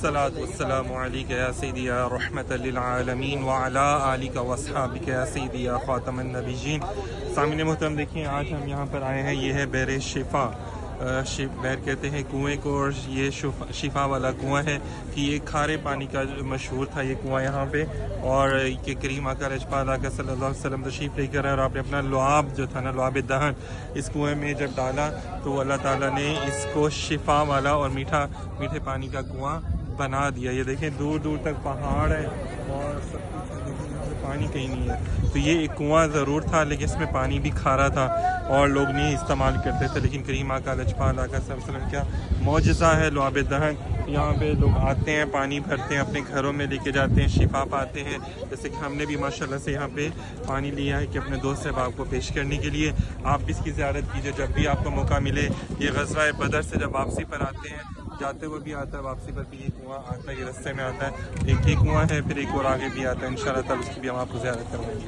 अस्सलातु वस्सलामु अलैका या सय्यदी या रहमतल लिल आलमीन व अला आलिका व अस्हाबिका या सय्यदी या खातमन नबिय्यीन। सामने मोहतरम देखिए, आज हम यहाँ पर आए हैं। ये है बैर शिफा, बैर कहते हैं कुएं को, और ये शिफा वाला कुआं है कि ये खारे पानी का मशहूर था ये कुआं यहाँ पे। और ये करीम आका रजपाल आका सल्लल्लाहु अलैहि वसल्लम तशरीफ़ लेकर आए और आपने अपना लुआब जो था ना, लुआब दहन, इस कुएं में जब डाला तो अल्लाह ताला ने इसको शिफा वाला और मीठे पानी का कुआं बना दिया। ये देखें, दूर दूर तक पहाड़ है और सब कुछ है, लेकिन यहाँ पे पानी कहीं नहीं है। तो ये एक कुआं ज़रूर था, लेकिन इसमें पानी भी खारा था और लोग नहीं इस्तेमाल करते थे। लेकिन करीम आका लजपाल आका सल्लल्लाहु अलैहि वसल्लम क्या मौजज़ा है लुआब दहन। यहाँ पे लोग आते हैं, पानी भरते हैं, अपने घरों में लेके जाते हैं, शिफा पाते हैं। जैसे कि हमने भी माशाल्लाह से यहाँ पे पानी लिया है कि अपने दोस्त अहबाब को पेश करने के लिए। आप भी इसकी ज़ियारत कीजिए जब भी आपको मौका मिले। ये ग़ज़वा बदर से जब वापसी पर आते हैं, जाते हुए भी आता है, वापसी पर भी ये कुआं आता है, ये रास्ते में आता है। एक ही कुआं है, फिर एक और आगे भी आता है। इंशाअल्लाह ताला उसकी भी हम आपको ज़ियारत करवाएंगे।